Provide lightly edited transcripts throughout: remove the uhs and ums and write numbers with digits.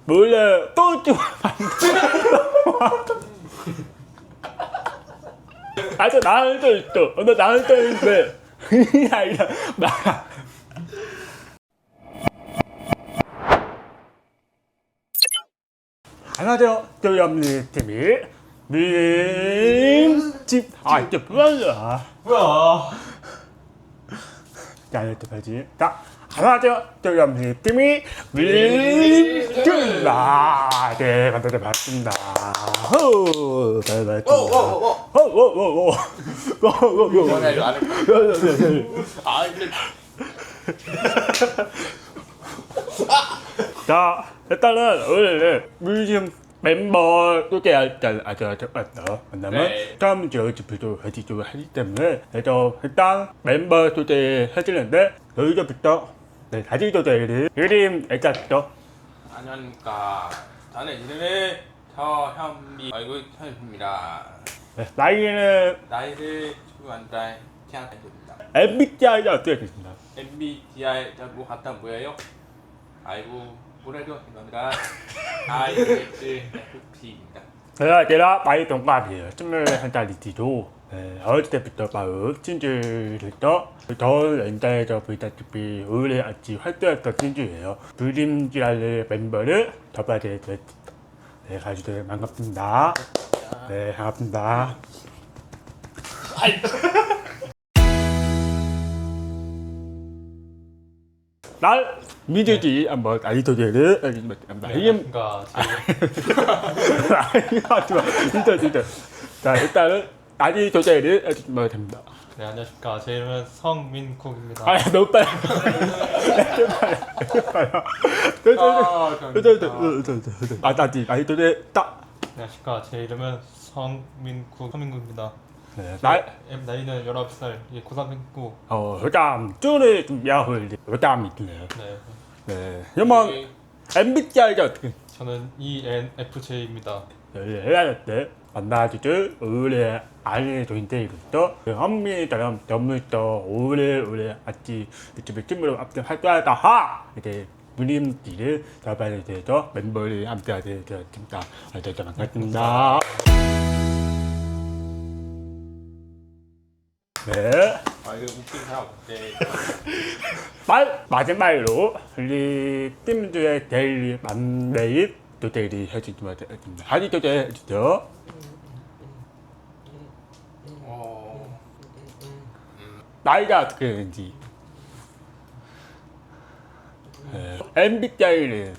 몰래 똥집 아저 나한테 있어. 너 나한테 있는데 그게 아니라 나. 안녕하세요. 저희 팀이 밀집. 아 이게 뭐야? 뭐야? 자 이렇게 봐야지. 자 안녕하세요. 저희 팀이 밀집. 네 만나서 반갑습니다. 호. 네 반갑습니다. 호호호호. 전화를 안 했다. 아 근데 자 일단은 오늘 뮤지엄 멤버 소개할 때 아주 만나면 네. 처음 저희부터 해주기로 하기 때문에 그래서 일단 멤버 소개해드리는데 여기서부터 네 다시 소개를 이름 일단부터 안녕하십니까. 저는 이름은 서현미 얼굴 현입니다. 네, 나이는 나이를 21살 태아입니다. MBTI가 어떻게 되십니까? MBTI 뭐 갖다 뭐예요? 아이고 뭐래도 죄송합니다. ISFP입니다. 제가 나이 동갑이에요. 21살이지도 네, 어릴 때부터 바로 친구부터 더 연장에서 보다시피 올해 같이 활동했던 친구예요. 브림지라는 멤버를 접하게 됐습니다. 네, 가주셔서 반갑습니다. 네, 반갑습니다. 날 믿으지 한번 나이 소개를 해주겠습니다. 이름 그러니까 진짜. 자 일단은 나이 소개를 해주시면 됩니다. 네, 안녕하십니까. 제 이름은 성민국입니다. 아 너무 빨리. 아 나지 나이 소개 딱. 안녕하십니까. 제 이름은 성민국입니다. 네, 나이는 19살, 이제 고3 했고, 그다음 쭈를 준비하고 이제 그다음이 있네요. 네. 네, 그러면 MBTI가 어떻게? 저는 ENFJ입니다. 해야 때 만나주죠. 올해 안에 조인테이부터 현미처럼 너무 더 오래 같이 유튜브 팀으로 앞서 활동하다 하 이렇게 무림지를 잡아야 돼서 멤버를 함께 하게 되었습니다. 어쨌든 반갑습니다. 네. 아 이거 웃긴 사람 없대. 마지막으로 우리 팀들의 데일리 맘메일 또 데일리 해주시면 되겠습니다. 하디 또 해주죠. 나이가 어떻게 되는지. MBTI는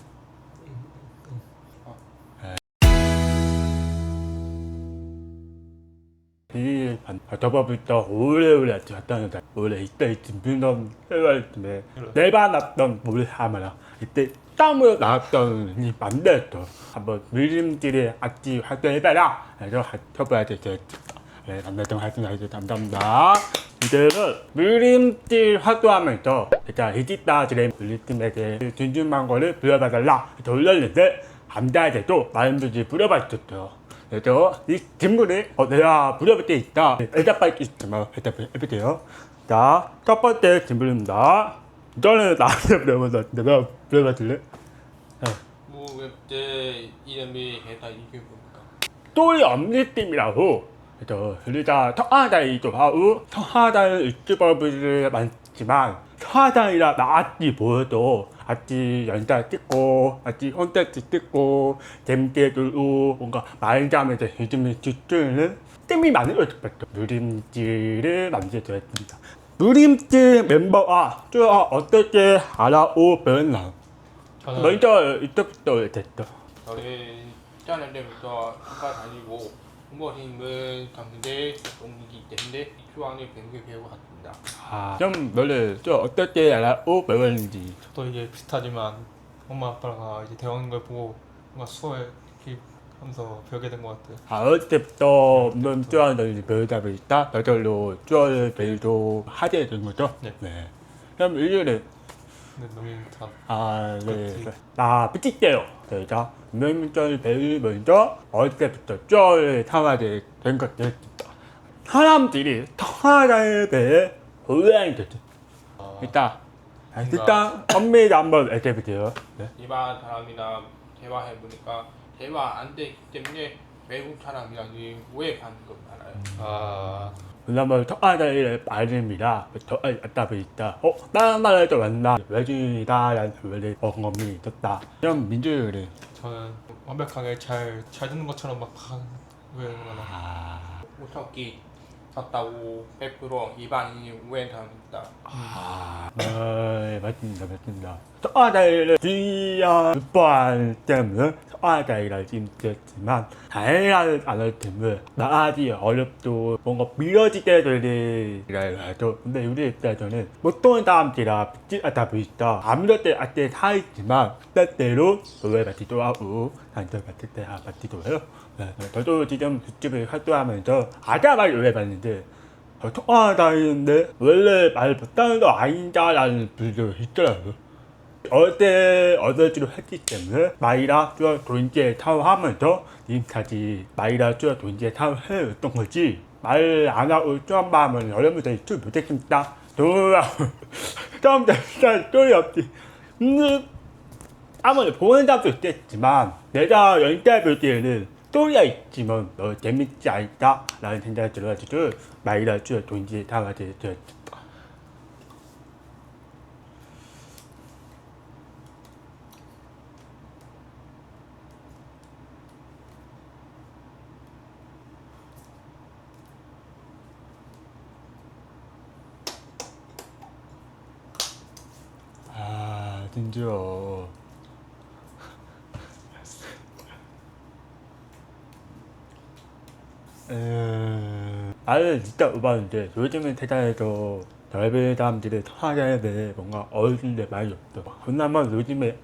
이 저번부터 오래오래 왔다는 날 원래 이때 준비는 해갈 때 내가 났던 뭘 하마라 이때 땀으로 나왔던 이 맘대였어. 한번 밀림질에 같이 활동해봐라 해서 해봐야 되겠다. 네, 만나도록 하겠습니다. 감사합니다. 이제는 밀림질 활동하면서 제가 이집다들의 밀림팀에게 준준한 거를 불러봐달라 올렸는데 감사하게도 많은 분들이 불러봤었죠. 그래서 이 질문을 내가 물어볼 게 있다. 대답할 게 있으면 대답을 해볼게요. 자, 첫 번째 질문입니다. 저는 나한테 물어봤는데 내가 물어봐줄래? 뭐 웹제 이름이 해다 이게 뭡니까? 또이 엄니팀이라고 그래서 우리가 청하다이도 하고 청하다이 유튜버들이 많지만 청하다이라 나같이 보여도 같이 연사 찍고 같이 콘텐츠 찍고 재밌게 놀고 뭔가 말자면서 요즘에 집중하는 팀이 만들어졌죠. 무림지를 만들어졌습니다. 무림지 멤버가 쭉 어떻게 알아오면 저는 먼저 이때부터 됐죠. 저희 태어날 때부터 학과 다니고 부모님은 강대 동기이기 때문에 수학을 배우고 갔습니다. 좀 너를 좀 어떻게 알아오 배웠는지. 저도 이게 비슷하지만 엄마 아빠가 이제 대화하는 걸 보고 뭔가 수어에 이렇게 하면서 배우게 된 것 같아요. 어릴 때부터 넌 쭈어를 배우다 보니까 저절로 쭈어를 배우도 하게 된 거죠? 네. 그럼 이유는 근데 너무 다 네. 나 붙일게요. 저희가 명문점을 배우면서 어릴 때부터 쭈어를 탐하게 된 것들입니다. 사람들이 청하다에 대해 오해하게 되죠. 일단 엄밀히 한번 얘기해볼게요. 네. 일반 사람이나 대화해 보니까 대화 안 되기 때문에 외국 사람이라니 오해받는 거 많아요. 아 그나마 토하다의 말입니다. 토하다 보니까 다른 나라에도 왔나 외주인이다라는 소리를 경험이 있었다. 이런 민주주의. 저는 완벽하게 잘 듣는 것처럼 막 왜나 오석기 졌다고 100% 일반인이 오해합니다. 맞습니다. 토하다를 주의한 뻔 때문에 토하다이라 힘들지만 다양한 단어들은 말하기 어렵도 뭔가 미뤄지게 되리라도 근데 우리 입장에서는 보통 사람들이라 믿지하다 보니까 아무렇게 할때 사있지만 때때로 오해받기도 하고 상처받을 때 받기도 해요. 저도 지금 유튜브 활동하면서 아자말 오해받는데 통화다니는데 원래 말 못하는 거 아닌다라는 분도 있더라고요. 어제주로 했기 때문에 마이라 쭈어 돈지에 타워하면서 지금까지 마이라 쭈어 돈지에 타워해왔던 거지 말 안 하고 쭈엄마 하면 여러분들이 쭈 못했습니다. 돌아오고 처음부터 진짜 소리 없지. 아무리 보는 사람도 있겠지만 내가 연기할 때에는 스토리가 있지만 너 재밌지 않을까? 라는 생각이 들어가지고 마이라 쭈어 돈지에 타워하게 되었다. 힘들어. 나는 진짜 오바인데 요즘은 세상에서 젊은 사람들이 통화에 대해 뭔가 어른들 많이 없어. 그나마 요즘에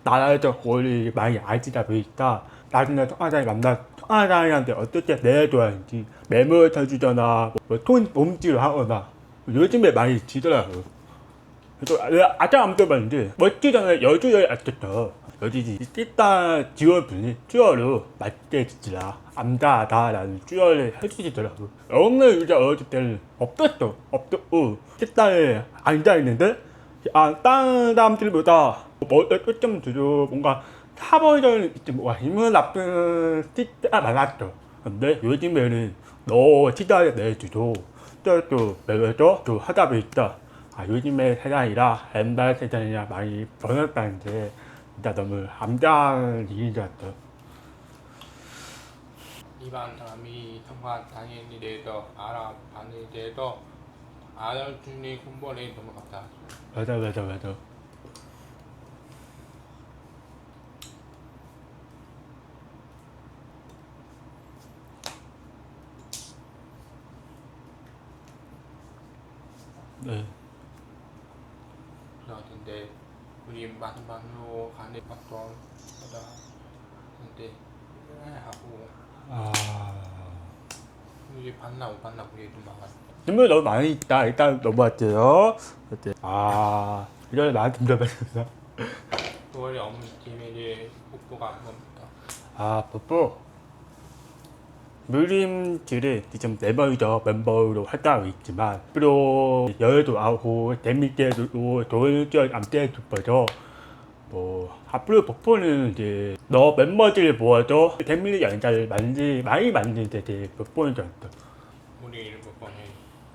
나라에서 거의 많이 알지다 보니까 나중에 통화장에 통화장한테 어떻게 내줘야 하는지 메모를 쳐주거나 톤 몸짓을 하거나 요즘에 많이 지더라고. 그래서 내가 아까 안 들어봤는데 며칠 전에 여주에 왔었어. 여주지 일단 지원분이 쭈어로 맞게 짓지라 암다다라는 쭈어를 해주시더라고. 오늘 이제 어렸을 때는 없었고 식당에 앉아있는데 다른 사람들보다 좀 주로 뭔가 사버전 뭔가 힘을 나쁜 식대가 많았어. 근데 요즘에는 너 식당에 내주도 또 매워서 또 하다 보니까 요즘의 세상이라 옛날 세상이랑 많이 변했다는 게 진짜 너무 암담한 일인 것 같아요. 일반 사람이 통화 다니는 데에서 알아봤는 데에서 알아주는 공부를 너무 같다. 맞아. 네. 그런데 우리 만반으로 가는 어떤 거다. 근데 하고 우리 봤나 못 봤나 우리 좀 막아. 질문 너무 많이 있다. 일단 넘어갈게요. 이걸 나한테 물어봤습니다. 9월에 없는 팀에게 복부가 안 겁니까? 뽀뽀. 물림들은 지금 멤버로 활동하고 있지만 앞으로 여유도 하고 재밌게도 돈을 암때 싶어서 앞으로 뽀뽀는 이제 너 멤버들 모아서 재밌는 연자를 많이 만드는데 되게 뽀뽀는 줄 알았다. 우리 복부는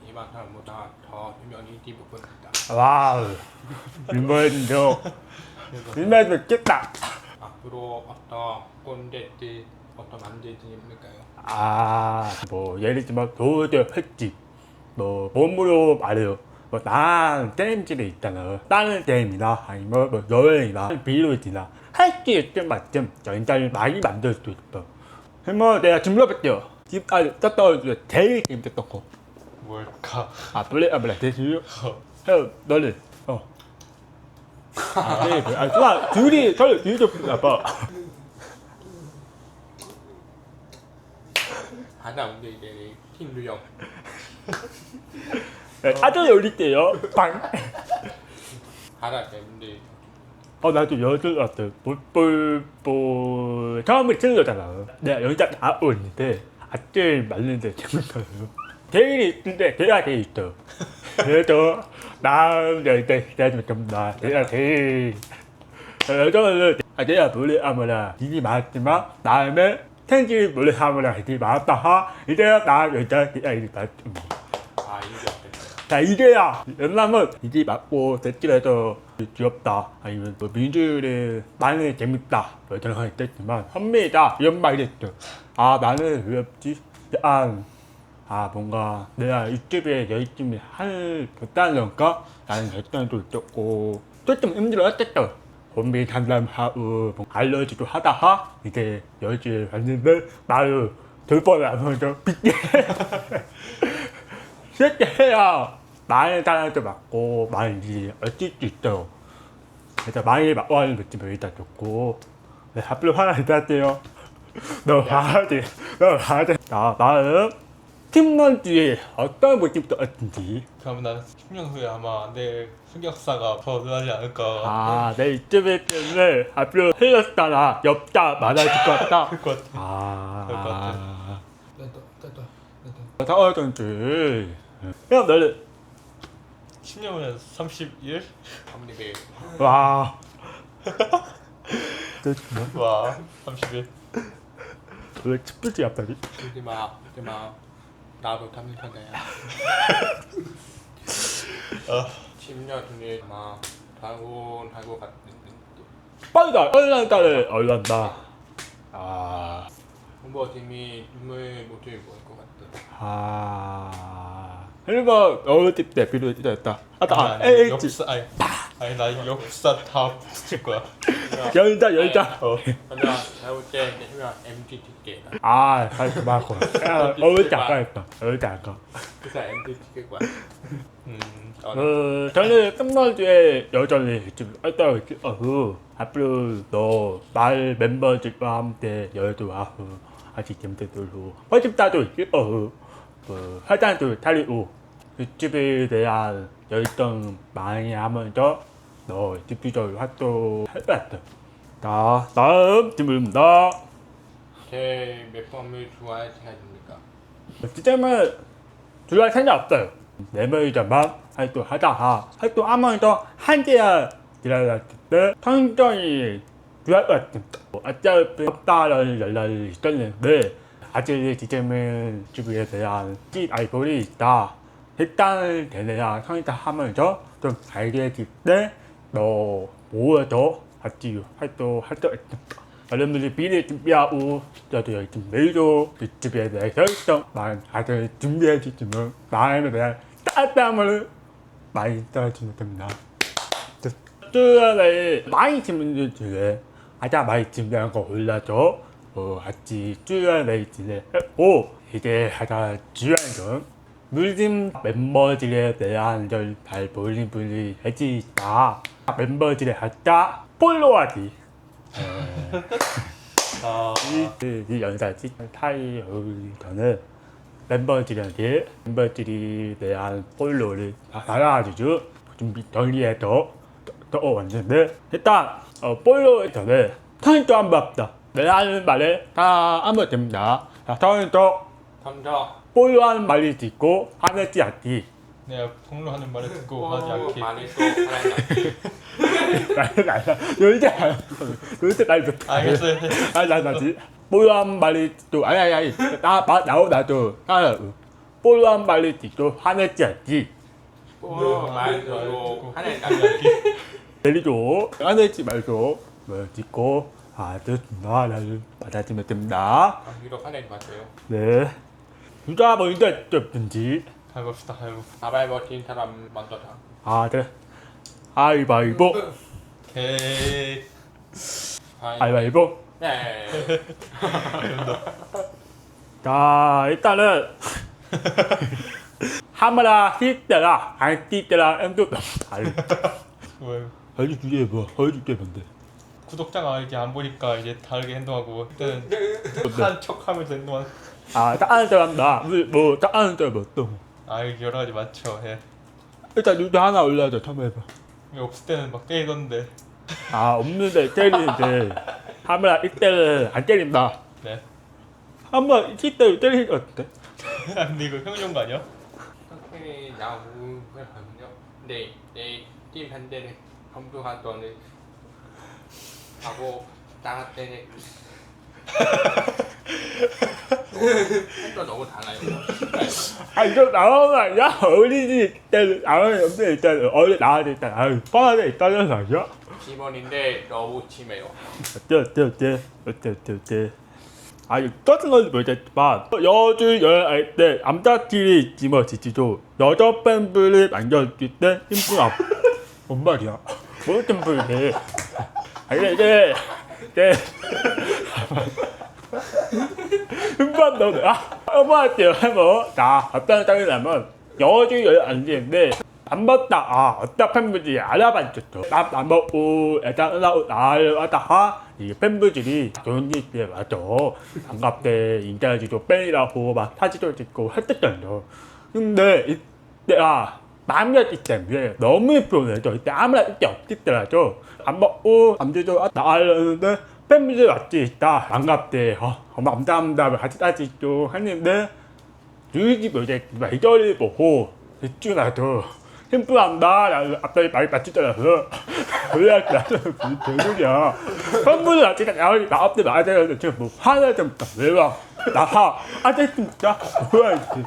일반 사람보다 더 유명한 팀 복부입니다. 와우. 멤버들 깼다. 앞으로 어떤 꼰대들 어떤 만들지니까요. 예를 들면 도저 횟집 몸으로 말해요. 난 게임질이 있잖아. 다른 게임이나 아니면 여행이나 비료이나 할 게 있든 맞든 연장을 많이 만들 수 있어. 그러면 내가 지금 물어볼게요. 제일 재밌었던 거. 뭘까? 블랙 대신 너는 둘이 서로 뒤져 봐봐. 하나 근데 이제 팀 루형 아주 열릴게요. 빵. 하나 때문에 나도 여자 왔어. 처음에 틀렸잖아. 내가 여자 나오는데 아들 맞는데 재밌어요. 제일이 있는데 걔가 제일 있어. 그래서 내가 좀 내가 제일 여자는 내가 몰래 하느라 일이 많았지만 다음에 텐지 몰래 하느라 일이 많았다. 이제 나 여자 일이 많지. 아 이게 어땠어요? 자 이제야 연남은 이제 맞고 댓글에서 귀엽다 아니면 뭐 민주를 많이 재밌다 뭐 이런 거 있겠지만 현미다 이런 말이 있죠. 아 나는 왜 없지? 아 뭔가 내가 유튜브에 열심히 못하는 건가? 라는 결정도 있었고 좀 힘들었겠죠. 본비 상담하고 뭐 알러지도 하다가 이제 열심히 왔는데 나를 돌뻔을 하면서 빗게 그렇게 해야 많은 사람도 맞고 많이 얻을 수 있어요. 그래서 많이 맞고하는 느낌을 일단 좋고 네, 앞으로 하나 일단요. 너 봐야 돼. 나는 팀런 뒤에 어떤 모습도 없는지 그러면 나는 10년 후에 아마 내 흑역사가 더 늘어나지 않을까. 내 유튜브 때문에 앞으로 흘렸다나 엽다 많아질 것 같다. 그럴 것 같아. 그럴 것 같아. 다음 주 그럼 너는 10년 후에 31? 감리배 와 와 31. 왜 칩불지 갑자기? 그지마 나도 감리판다야. 아 10년 뒤에 아마 달고 같은데 빠르다 얼른다. 홍보팀이 눈물 모습이 보일 것 같아. 일본 어릴 때 필요했다. 아니 나 역사 다 붙일 거야. 열자. 그러면 잘볼 때 그냥 MT 티켓. 다시 말고. 어릴 때 아까 했다. 그래서 MT 티켓 거야. 저는 끝날 뒤에 여전히 유튜브 활동을 찍어서 앞으로 너 말 멤버들과 함께 열도 하고 아직 재밌도록 허집다도 찍어서 화장도 차리고 유튜브에 대한 열정 많이 하면서 너 유튜브적으로 활동할 것 같아. 자, 다음 질문입니다. 제몇 번을 좋아할 생각입니까? 지금은 주할 생각 없어요. 네 명이서만 활동하면서 한계야 지나갔을 때 성적이 주할 것 같습니다. 어차피 없다라는 연락이 있었는데 아직 지금은 유튜브에 대한 알고리 있다. 일단 걔네랑 성의하면서 좀 알게 될 너 모여서 같이 활동할 수 있습니다. 여러분들이 미리 준비하고 저도 열심히 매일도 유튜브에 대해 설정만 다들 준비해 주시면 마음에 대한 따뜻함을 많이 떨어지면 됩니다. 수요일에 많이 질문들 중에 가장 많이 준비한 거 올라서 같이 수요일에 진행했고 이제 가장 중요한 건 물림 멤버들에 대한 걸 잘 모르는 분이 해지니까 멤버들의 각자 폴로하기 이 영상 찍은 타이 저는 멤버들에 대한 폴로를 달아가지고 준비 정리해서 왔는데 일단 폴로 전에 타이도 한번 합시다. 내가 하는 말에 다 하면 됩니다. 자, 타이도 먼저 폴로 하는 말이 듣고 하는지 않기. 내가 폭로하는 말을 듣고 하지 않게. 많이 또 사랑받기. 열대 날 못. 알겠어요. 나지. 폴로 하는 말이 듣고 아니 나도 폴로 하는 말이 듣고 하는지 않기. 말 듣고 하늘 딱 내리죠. 하는지 말고 듣고 듣나 나를 받아주면 됩니다. 유독 하늘 맞아요. 네. 누가 먼저 했던지. 해봅시다. 가발버 뛴 사람 먼저 다. 그래. 가위바위보. 오케이. 가위바위보. 네. 자, 일단은 하마라 뛸때라 안 뛸때라 엠도 다르. 왜? 어디 주제 어디 주제 뭔데? 구독자가 이제 안 보니까 이제 다르게 행동하고 그때는 한 척하면서 행동하는. 다른 사람 다른 사람 또. 여러 가지 많죠. 예. 일단 유튜브 하나 올려줘. 처음 해봐. 없을 때는 막 때리던데. 없는데 때리는데 하마라 이때는 안 때린다. 네. 한번 이때 때리는 거 어때? 근데 이거 형용 거 아니야? 선생님이 나오고 그랬거든요. 근데 내팀 반대를 검토한 거는 하고 나갈 때는 또 너무 달라요. 아 이거 나오면 아니야? 어린이집 때 나오면 없는데 일단 어디 나와야 돼 일단 아유 뻔하게 있다는 거 아니야? 팀원인데 너무 심해요. 어때 아니 똑같은 건지 모르겠지만 여주 여행할 때 남자끼리 집어지지도 여자 팬분을 만졌을 때 힘들어 뭔 말이야 뭔 팬분이 아니 이게 흠밥 너는 엄마한테요 나 어떤 땅이라면 여주 여행 안 되는데 안 봤다 어떤 팬분들이 알아봤었어 안 먹고 일단 나를 하다가 이 팬분들이 연기때 맞아 반갑대 인터뷰도 팬이라고 막 사진도 찍고 했었잖아 근데 이때가 마음이었기 때문에 너무 예쁘네요 이때 아무나 이때 없겠더라도 안 먹고 남들도 나가려는데 팬분들 왔지 있다 반갑대 감사합니다 같이 사진도 했는데 유익이 뭐지 이걸 보고 대충 나도 심플한다 라고 앞다리 많이 맞추더라고요 원래 나는 별소리야 팬분들 아직 나 앞에 나야 되는데 지금 뭐 화나 좀 왜봐 나가 진짜 뭐야 이게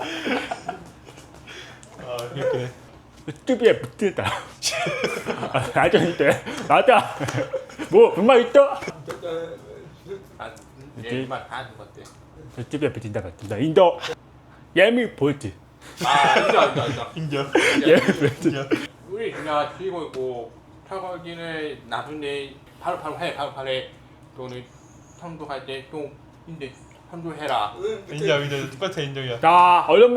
아 그래. 유튜브에 붙들다 나중에 맞아 뭐 불만 있어? 얘만 다 하는 것 같아. 유튜브에 붙인다 인도 예미 보였지 인정. 예미 보였지 우리 누나 들고 있고 철거기는 나중에 바로 해 또는 청소할 때 또 근데 청소해라. 인정 똑같아 인정이야. 자 얼른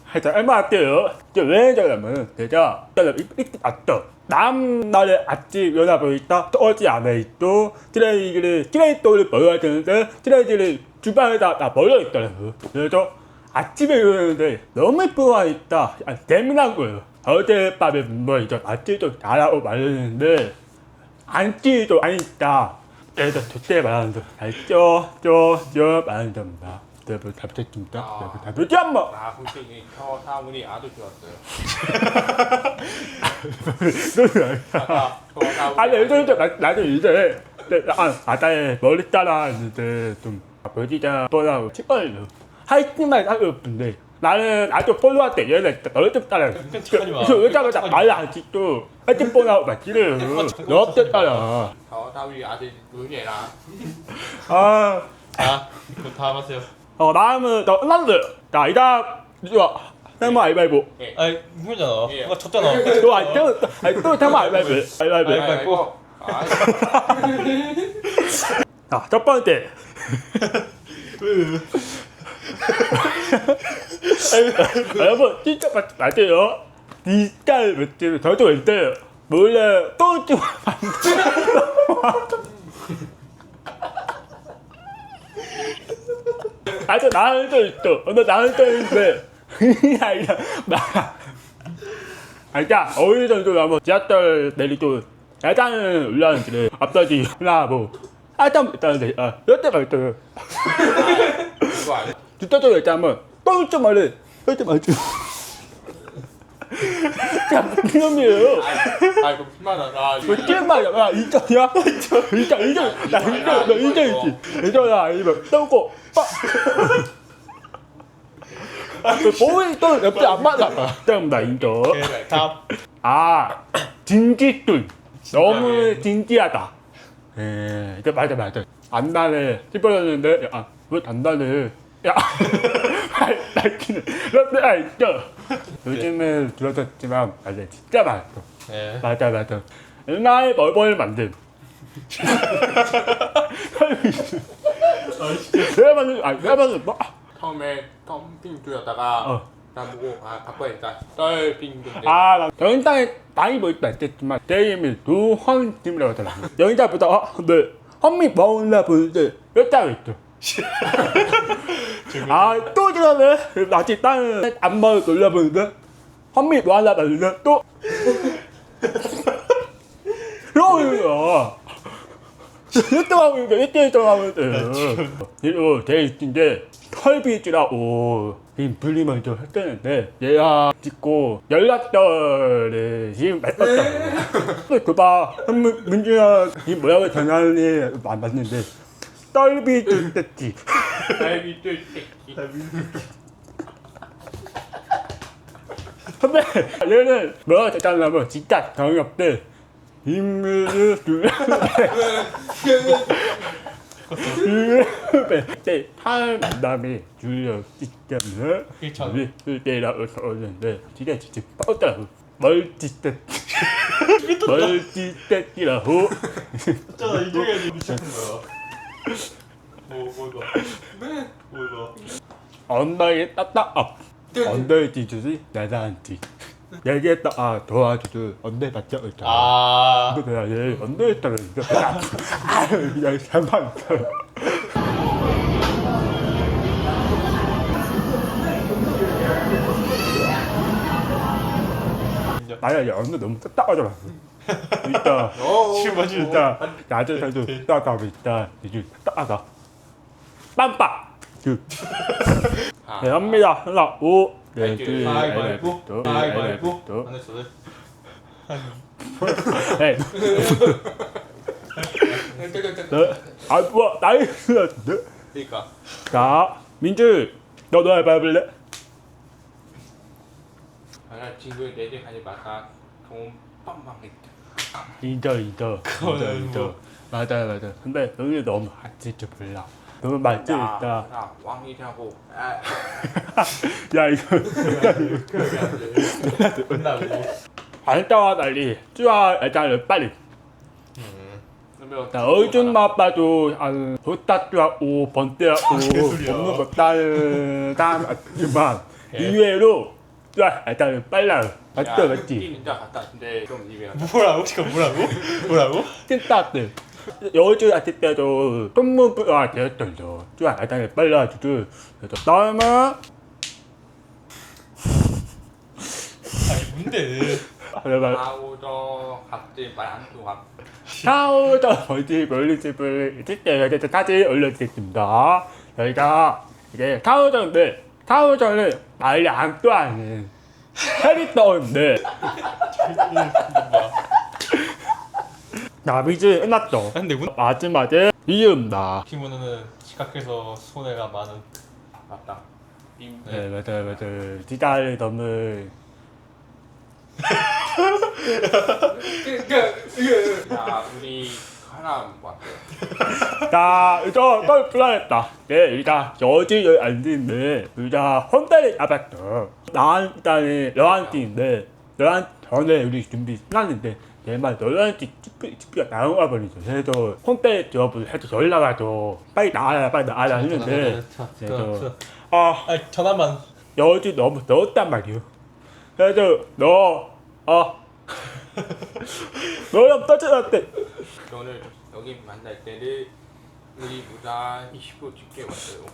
하여튼 얼마 어때요? 왜 저러면 내가 이렇게 왔어 다음날에 아침 일어나고 있다 어제 안에 있고 트레이를 먹어야 되는데 트레이를 주방에다 다 먹어 있더라고 그래서 아침에 일어났는데 너무 피곤하니까 재미난 거예요 어젯밤에 뭐 이제 아침도 잘하고 말했는데 안찌도 아니까 그래서 저때 말하는 거 알죠? 말하는 겁니다 여러분 다 부탁드립니다 여러분 다 부탁드립니다 한번 나 솔직히 저 사문이 아주 좋았어요. 아니 요즘 나도 이제 바다에 머리 따라 있는데 좀 버지자 뻔하고 치과를 하이팅만 하고 싶은데 나는 아주 폴로할 때 얘네 머리 좀 따라 끔찍하지 마. 여자가 말을 안 듣고 하이팅 뻔하고 막 지르 너 없대 따라 저 사문이 아주 눈이라. 자 이거 다 하세요. 다음은 너 끝났어요 자 이다음 좋아 테마 알바이보 아니 이거잖아. 예. 누가 졌잖아. 또 테마 알바이보 아이고. 자, 첫 번째. 여러분, 진짜 맞아요. 진짜 맞아요. 저도 왠데요. 몰래 똥좀 아주 나한테 있어. 나한테 있는데. 아니라, 자, 어느 정도 나면 지하철 내리고 야단을 올라왔는데 앞다지 하나 뭐 하단 있다는데 여태가 있어요 그거 아니야? 뒷다리가 있다면 똥좀 말해 똥좀 말해 자 무슨 놈이에요 이거 피마다 나 무슨 말이야 야 인정이야? 나 인정이지 인정이야 아니면 똥고 보이 또 옆에 안 맞아 그럼 나 인정 다음. 진지뚱 너무 진지하다 이제 맞아 안 나네 씹어졌는데 왜 안 나네 날기는 롯데가 있죠 요즘은 들어졌지만 맞아 진짜 맛있어 네. 맞아 옛날에 멀벌 만든 내가 만든 뭐 처음에 덤핑 두였다가 나 보고 바꿔야겠다. 썰빙 두인데. 나 영상에 많이 보이지 않겠지만 제 이름이 두헌팀이라고 하더라고요 영상보다 네 헌미 먹을라 보는데 여자가 있죠 또 그러네 아직 다른 안마를 돌려보는데 헌미 뭐 하나 봤는데 또 이러는 거야 1등하고 있는데 1등하고 있는데 그리고 되게 웃긴데 털비지라고 지금 불리 먼저 했었는데 얘가 찍고 연락처를 지금 맺었다고 그봐 문준아 이 뭐라고 전화하니 만났는데 털비지 뗐지 갈비 뜰 선배 얘는 뭐라고 했잖아요 진짜 정엽대 인물을 그때 한 만남이 줄여 시점을 일천. 우리 때라고 적었는데 진짜 뻗더라고 멀티တက်멀티တက်이라고 진짜 이게 미쳤던 거야. 뭐가? 네. 뭐가? 엉덩이 딱딱 엉덩이 뒤주지 나다한 뒤 얘기했다 도와주도 엉덩이 맞죠 있잖아 아. 근데 내가 얘 엉덩이 떨어지니까 그냥 잠만 있어요 아니야 얘 엉덩이 너무 딱딱하더라고 진짜 실망 진짜 낮에 살도 딱딱하고 있다 이제 딱딱하다 빰빡 네, 합니다 하나 오 네, 둘, 가위바위보. 가위바위보. 안 했어. 네. 뭐야 나이스 같은데? 그러니까 자 민주 너도 해봐볼래? 나 친구 내집 하지 마사 돈 빵빵했다. 인정 그거는 뭐. 맞아 근데 너희 너무 할줄 몰라 너무 말줄 있다 나 왕이라고. 야 이거 끝나고. 안타와 달리 쭈아 일단은 빨리 자 어준마 빠도 한 도타쭈하고 번때하고 개소리야. 업무 못다는 사람 같지만 이외로 쭈아 일단은 빨라 맞지? 진짜 갔다 왔는데 좀 이해가. 뭐라고? 지금 뭐라고? 찐따들 여주 아직 때도 똥무부가 되었던죠 쭈아 일단은 빨라지고 그래서 다음은 아니 뭔데? 그래봐 아우저 갑자기 말안 통함. 타오더 벌집 올리집을 있을 때 사진 올려드리겠습니다. 저희가 이게 타오더인데 타오더는 말이 안 떠하는 캐릭터인데 나비즈 끝났죠. 근데 마지막에 이음다. 키모노는 시각해서 손해가 많은. 맞다. 임. 네 맞아요. 디자를 너무 야 우리 하나 왔어요. 자, 이거 또 불안했다. 네, 일단 여지를 안 듣는데 일단 혼자를 잡았어. 나한테는 너한테인데 너한 전에 우리 준비 끝났는데 내말 너한테 집비가 나와 버리죠. 그래서 혼자를 저번에 해서 연락와서 빨리 나와라 했는데 그래서 아니 전화만. 여지 너무 넣었단 말이오. 그래서 너랑 떠들었대. 오늘 여기 만날 때는 우리 무사 20분 늦게 왔어요.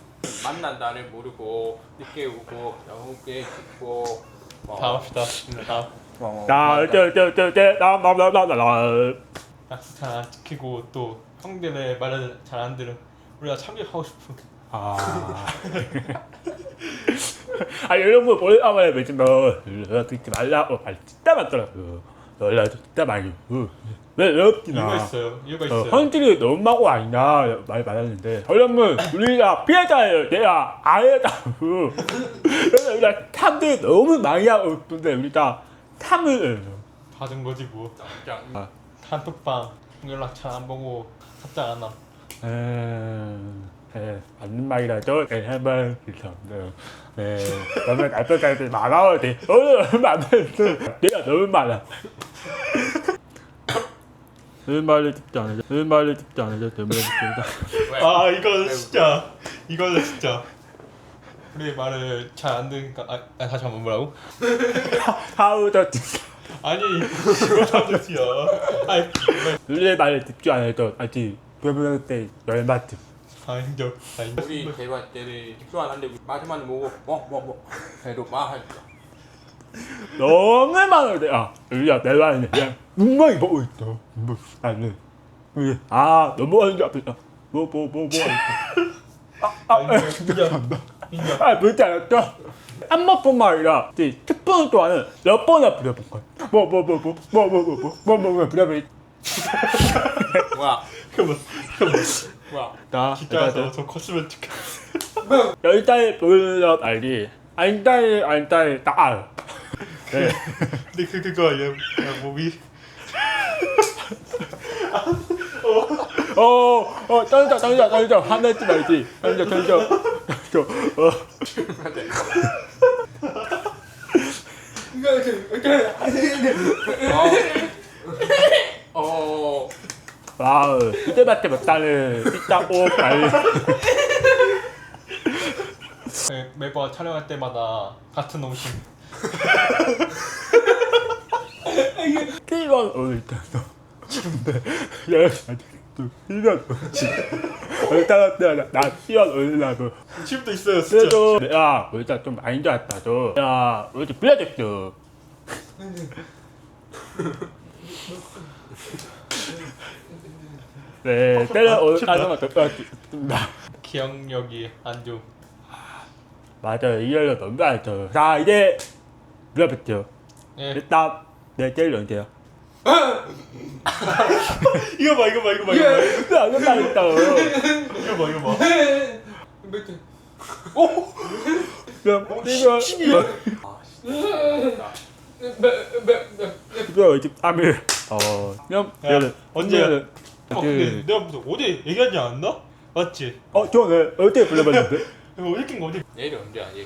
만난다는 모르고 늦게 오고 영웅게 찍고 다음 합시다. 다음. 자, 나. 약속 잘 안 지키고 또 형들의 말을 잘 안 들은 우리가 참교하고 싶은. 여러분 오랜만에 뵙지만 연락 듣지 말라고 말 진짜 많더라고. 연락 진짜 많이. 왜 없지나? 이유가 있어요. 헌질이 너무 많고 아니냐 말 많았는데 여러분 우리가 피해자예요. 내가 아예다고. 그래서 우리가 탐들 너무 많이 하고 있는데 우리가 탐을 받은 거지 뭐. 짱. 단톡방 연락 잘 안 보고 답장 안 함. 맞는 말이라도 한번 있었는데 너무 나쁜 많아야 돼. 얼마 안 됐어. 내가 너무 많아. 말을 듣지 않으죠. 때문에 듣습니다. 아 이거는 진짜 우리 말을 잘 안 들으니까 다시 한번 뭐라고? 하우더 아니 시원하지야. 아니 우리의 말을 듣지 않아도 아직 배부를 때 열받음. 인정. 우리 대화 때는 집도 안 하는데 마지막에 보고 뭐 해도 말하니까. 너무 많은데 우리가 내가 그냥 눈만 보고 있어. 나는 아 너무 어렵다. 뭐. 아 뭔지 알았죠? 한 번뿐만 아니라 특별 또한은 몇 번이나 부려본 거야. 뭐 부려본. 뭐야? 그만. 뭐야? 나 진짜 저 컸으면 좋겠어. 열달 보여 알리. 안달 딱 알. 네. 근데 그거 얘 몸이 떨어져. 화내지 말지. 떨어져. 와우, 이때밖에 못하는 삐딱오 빨리. 매번 촬영할 때마다 같은 옷이. T1 올때 근데 여자한테 또 T1 올지. 일단 나 T1 올라고. 지금도 있어요 진짜. 그래도 내가 일단 좀 많이 좋았다도. 야, 어디 불러줬어. 네, 때려 올까지만 될 것 같습니다. 기억력이 안 좋음. 맞아요, 이열로 너무 알죠. 자, 이제 물어봤죠. 예. 일단 내 제일 언제요? 이거 봐. 안 된다니까. 이거 봐. 이거 23일. 그럼 야, 언제야? 그, 내가 무슨 어제 얘기하지 않았나? 맞지? 저는 어제 불러봤는데. 이거 어제 낀거 어디? 내일이 언제야? 얘.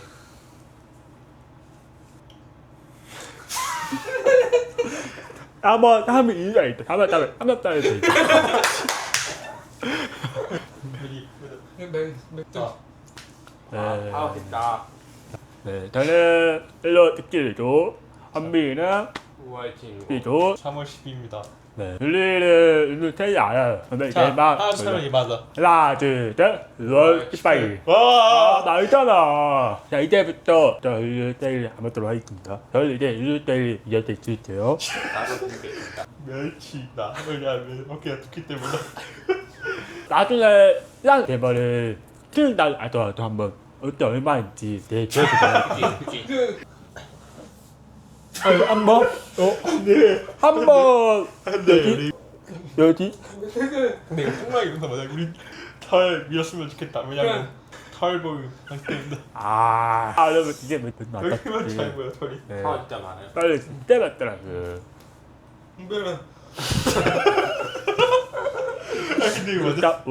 한번 하면 이유가 있다. 한번 따라 돼. 아, 됐다. 네, 저는 일로 듣기도 한비는 5월 7일. 이도 3월 10일입니다. 네, 윤리를 제일 알아요. 근데 자, 이제 막 하나 촬영이 맞아. 하나, 둘, 셋, 6월 18일. 와, 나 알잖아. 자, 이제부터 저 윤리를 해보도록 하겠습니다. 저는 이제 윤리를 이어져 있을게요. 나도 준비했다. 멸치 나물야면 어깨가 두기 때문에. 나중에 시간 개발을 틀린 날 알더라도 한번 어때 얼마인지 내 기억이 그치. 한번 네. 한번 네. 여기 근데 이거 정말 이런다 맞아. 우리 털 밀었으면 좋겠다. 왜냐면 털 보면 안 때문에. 여러분 이게 몇 여기만 잘 맞았지. 보여 털이. 네. 아 진짜 많아요. 빨리 진짜 맞더라고. 흥별아. 근데 이거 맞아? 딱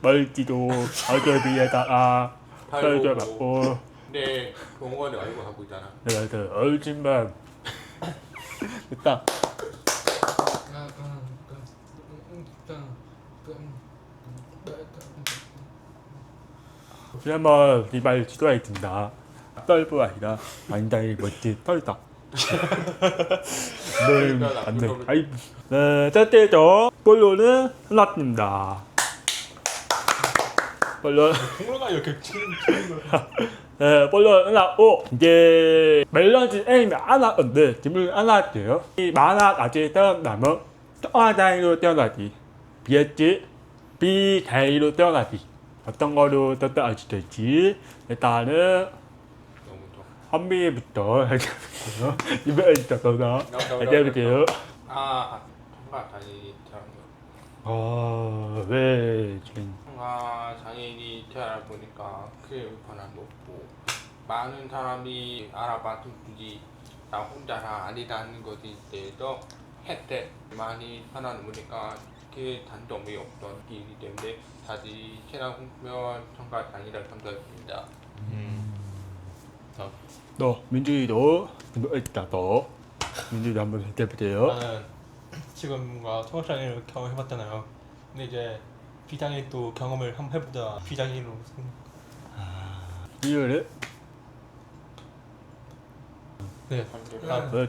멀지도 어저비에다가 썰도 맞고 근데 병원에 알고 하고 있잖아. 그래서 얼진만 됐다. 한번 이말 시도하겠습니다. 썰부 아니라 완전히 멋진 털다. 네, 안돼. 아이, 네, 첫째죠. 볼로는 흘렀습니다. 볼로, 동물가 이렇게 치는 거야. 네, 볼로 흘렀고 이제 멜런지 에임이 안 나왔는데 질문이 안 나왔대요. 이 만화 나중에 태어나면 청아다이로 태어나지, 비다이로 태어나지. 어떤 거로 태어날지 될지 일단은 너무 좋아. 한비부터 해볼게요. 이번에 진짜 너나 해볼게요. 청가 장인이 태어난 거. 왜 지금 청가 장인이 태어나 보니까 크게 불편함 없고 많은 사람이 알아봤던 굳이 나 혼자라 아니라는 것에 대해서 혜택 많이 편안하니까 그 단점이 없던 길이기 때문에 다시 최나공면 청가 장인을 선택했습니다. 너 민주이도 있다 너 민주이도 한번 해볼게요. 나는 지금과 청각장애를 경험해봤잖아요. 근데 이제 비장애 또 경험을 한번 해보자. 비장애로 이유를 네.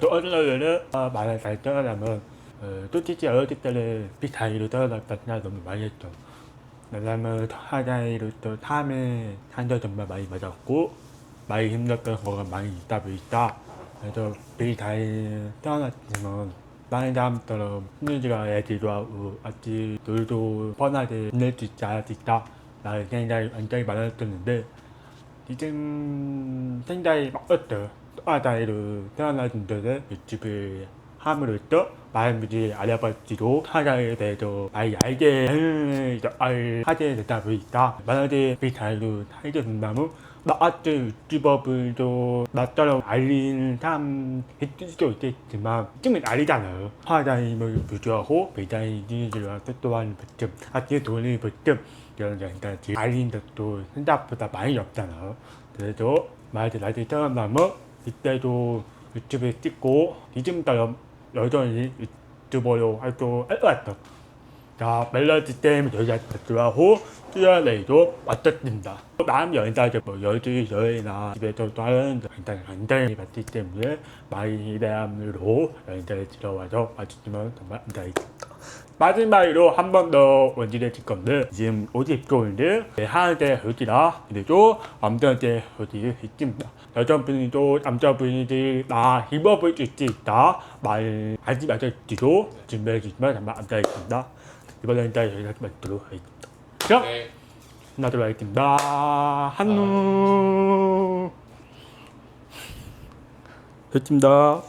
또 어떤 날에는 말을 잘 떠나려면 솔직히 어렸을 때는 비사이로 떠나봤다 생각 너무 많이 했죠. 왜냐면 하자이로 또 삶에 한절 정말 많이 맞았고 많이 힘들었던 거가 많이 있다 보니까 그래서 비사이 떠났지만 다른 사람처럼 힘들지가 애들도 하고 같이 놀도 편하게 지낼 수 있지 않을 수 있다 라는 생각이 굉장히 많았었는데 지금 생각이 바뀌었어요. 또아다이로 태어나신 분들은 유튜브를 함으로써 많은 분들이 알아볼지도 사자에 대해서 많이 알게 하게 되다 보니까 만약에 그 자리로 살게 된다면 나 같은 유튜버들도 나처럼 알리는 사람 있을 수도 있겠지만 지금은 알리잖아요. 화장님을 부조하고 배장이들과 뜻도하는 버튼 같이 돈을 버튼 이런 데까지 알리는 것도 생각보다 많이 없잖아요. 그래서 만약에 나중에 태어나면 이때도 유튜브에 찍고 지금처럼 여전히 유튜버로 활동할 것 같아. 자, 멜로디 게임 여기까지 들어가고 Q&A도 마쳤습니다. 다음 영상에 뭐 여행이나 집에서 또 하는 굉장히 많기 때문에 많이 대함으로 영상에 들어와서 봐주시면 정말 감사하겠습니다. 마지막으로 한 번 더 원진해 줄 건데 지금 50조인데 하나의 여기라 그리고 남자의 여기 있습니다. 여자분이도 남자분이도 나 입어볼 수 있다 말하지 마셨지도 준비해 주시면 정말 감사하겠습니다. 이번 영상 여기까지 마치도록 하겠습니다. 그럼 네. 나도록 하겠습니다. 한우 좋습니다.